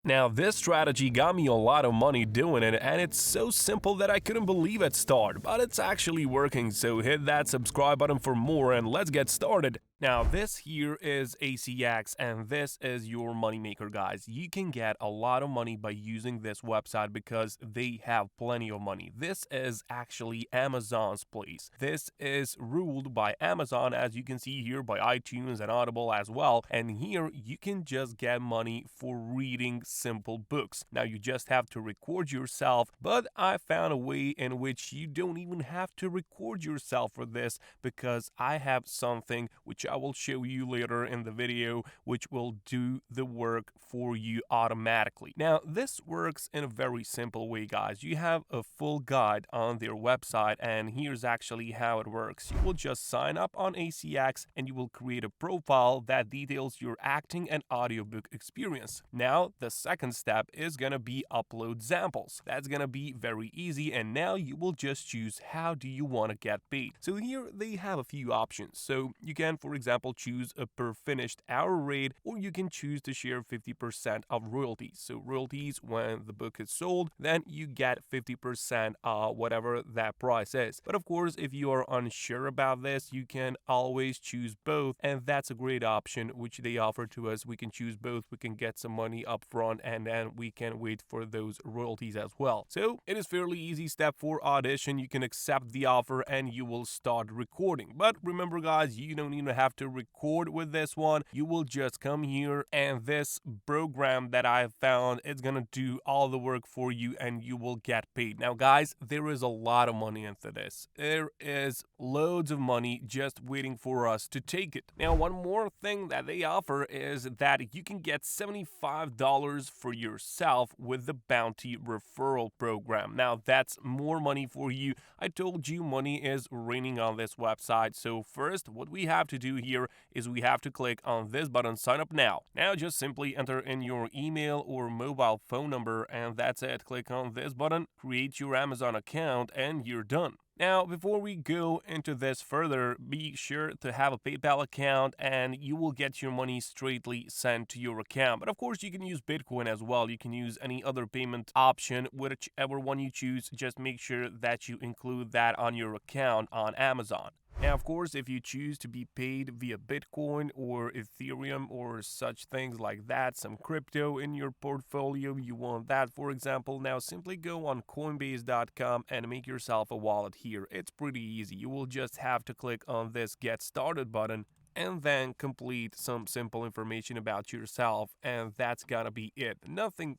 Now, this strategy got me a lot of money doing it, and it's so simple that I couldn't believe it started, but it's actually working, so hit that subscribe button for more and let's get started. Now, this here is ACX, and this is your moneymaker, guys. You can get a lot of money by using this website because they have plenty of money. This is actually Amazon's place. This is ruled by Amazon, as you can see here, by iTunes and Audible as well. And here you can just get money for reading simple books. Now, you just have to record yourself, but I found a way in which you don't even have to record yourself for this because I have something which I will show you later in the video, which will do the work for you automatically. Now, this works in a very simple way, guys. You have a full guide on their website, and here's actually how it works. You will just sign up on ACX and you will create a profile that details your acting and audiobook experience. Now, the second step is gonna be upload samples. That's gonna be very easy, and now you will just choose how do you want to get paid. So here they have a few options. So you can, for example, choose a per finished hour rate, or you can choose to share 50% of royalties. So royalties, when the book is sold, then you get 50% whatever that price is. But of course, if you are unsure about this, you can always choose both, and that's a great option which they offer to us. We can choose both. We can get some money up front, and then we can wait for those royalties as well. So it is fairly easy. Step 4, audition. You can accept the offer and you will start recording. But remember, guys, you don't even have to record with this one. You will just come here, and this program that I found, it's gonna do all the work for you and you will get paid. Now, guys, there is a lot of money into this. There is loads of money just waiting for us to take it. Now, one more thing that they offer is that you can get $75 for yourself with the Bounty Referral program. Now, that's more money for you. I told you money is raining on this website. So first, what we have to do here is we have to click on this button, sign up now. Now, just simply enter in your email or mobile phone number, and that's it. Click on this button, create your Amazon account, and you're done. Now, before we go into this further, be sure to have a PayPal account and you will get your money straightly sent to your account. But of course, you can use Bitcoin as well. You can use any other payment option, whichever one you choose. Just make sure that you include that on your account on Amazon. Now, of course, if you choose to be paid via Bitcoin or Ethereum or such things like that, some crypto in your portfolio, you want that, for example, now simply go on Coinbase.com and make yourself a wallet here. It's pretty easy. You will just have to click on this Get Started button and then complete some simple information about yourself, and that's gonna be it. Nothing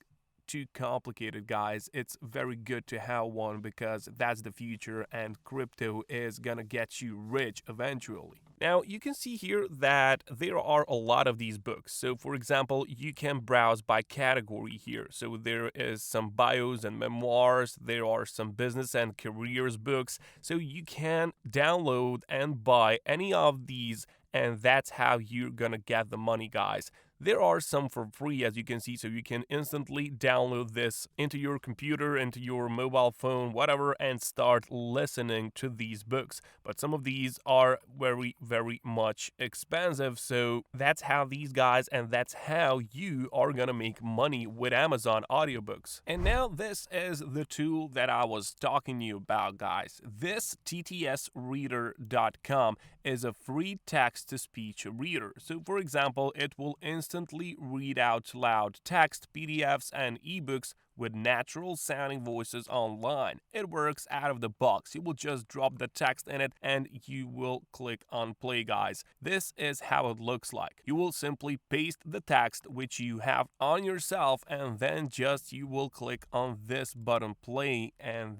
too complicated, guys. It's very good to have one because that's the future, and crypto is gonna get you rich eventually. Now, you can see here that there are a lot of these books. So, for example, you can browse by category here. So there is some bios and memoirs. There are some business and careers books. So you can download and buy any of these, and that's how you're gonna get the money, guys. There are some for free, as you can see, so you can instantly download this into your computer, into your mobile phone, whatever, and start listening to these books. But some of these are very, very much expensive, so that's how these guys, and that's how you are gonna make money with Amazon audiobooks. And now this is the tool that I was talking to you about, guys. This Ttsreader.com is a free text-to-speech reader. So, for example, it will instantly read out loud text, PDFs, and ebooks with natural sounding voices online. It works out of the box. You will just drop the text in it and you will click on play, guys. This is how it looks like. You will simply paste the text which you have on yourself, and then just you will click on this button play, and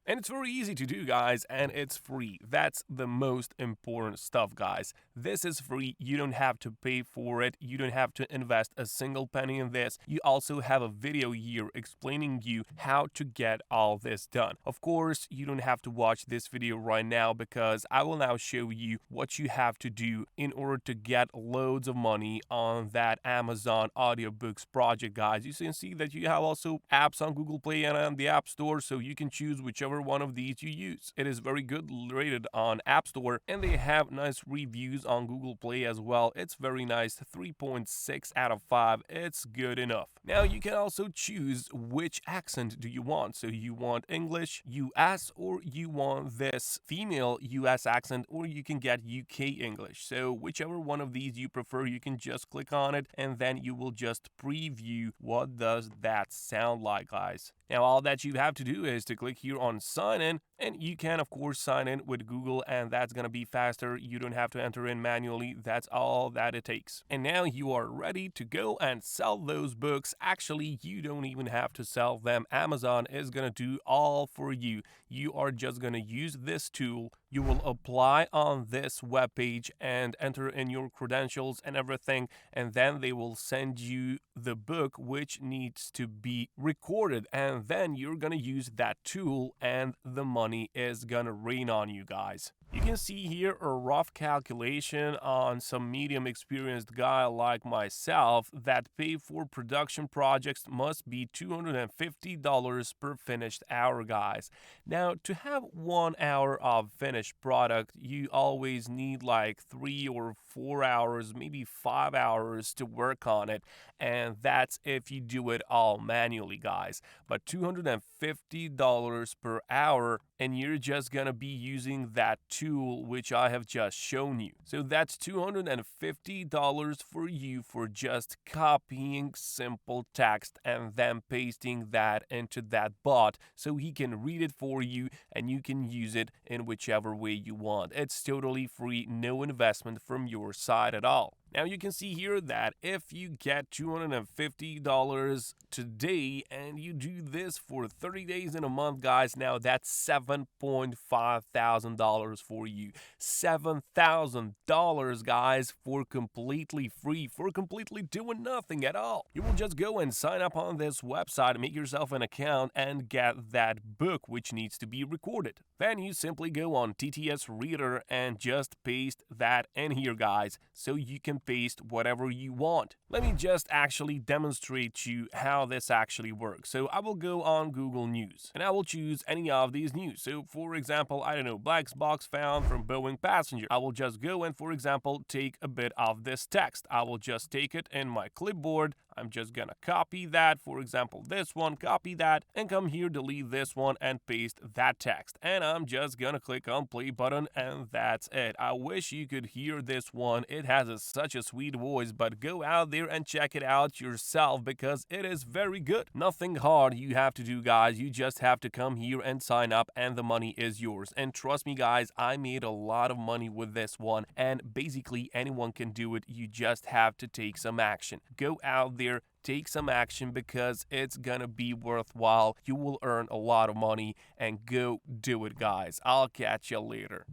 it's very easy to do, guys, and it's free. That's the most important stuff, guys. This is free. You don't have to pay for it. You don't have to invest a single penny in this. You also have a video here explaining explaining you how to get all this done. Of course, you don't have to watch this video right now because I will now show you what you have to do in order to get loads of money on that Amazon audiobooks project, guys. You can see that you have also apps on Google Play and on the App Store, so you can choose whichever one of these you use. It is very good rated on App Store, and they have nice reviews on Google Play as well. It's very nice, 3.6 out of 5. It's good enough. Now you can also choose which accent do you want. So you want English, US, or you want this female US accent, or you can get UK English. So whichever one of these you prefer, you can just click on it and then you will just preview what does that sound like, guys. Now all that you have to do is to click here on sign in, and you can of course sign in with Google, and that's gonna be faster. You don't have to enter in manually. That's all that it takes. And now you are ready to go and sell those books. Actually, you don't even have to sell them. Amazon is gonna do all for you. You are just gonna use this tool. You will apply on this webpage and enter in your credentials and everything, and then they will send you the book which needs to be recorded, and then you're gonna use that tool and the money is gonna rain on you, guys. You can see here a rough calculation on some medium experienced guy like myself that pay for production projects must be $250 per finished hour, guys. Now, to have 1 hour of finished product, you always need like 3 or 4 hours, maybe 5 hours to work on it, and that's if you do it all manually, guys. But $250 per hour, and you're just gonna be using that tool which I have just shown you. So that's $250 for you for just copying simple text and then pasting that into that bot so he can read it for you and you can use it in whichever way you want. It's totally free, no investment from your side at all. Now you can see here that if you get $250 today and you do this for 30 days in a month, guys, now that's $7.5 thousand for you. $7,000, guys, for completely free, for completely doing nothing at all. You will just go and sign up on this website, make yourself an account, and get that book which needs to be recorded. Then you simply go on Ttsreader and just paste that in here, guys, so you can paste whatever you want. Let me just actually demonstrate to you how this actually works. So I will go on Google News and I will choose any of these news. So for example, I don't know, black box found from Boeing passenger. I will just go and, for example, take a bit of this text. I will just take it in my clipboard. I'm just gonna copy that, for example, this one, copy that, and come here, delete this one, and paste that text. And I'm just gonna click on play button, and that's it. I wish you could hear this one. It has such a sweet voice, but go out there and check it out yourself because it is very good. Nothing hard you have to do, guys. You just have to come here and sign up, and the money is yours. And trust me, guys, I made a lot of money with this one, and basically anyone can do it. You just have to take some action. Go out there, take some action because it's gonna be worthwhile. You will earn a lot of money, and go do it, guys. I'll catch you later.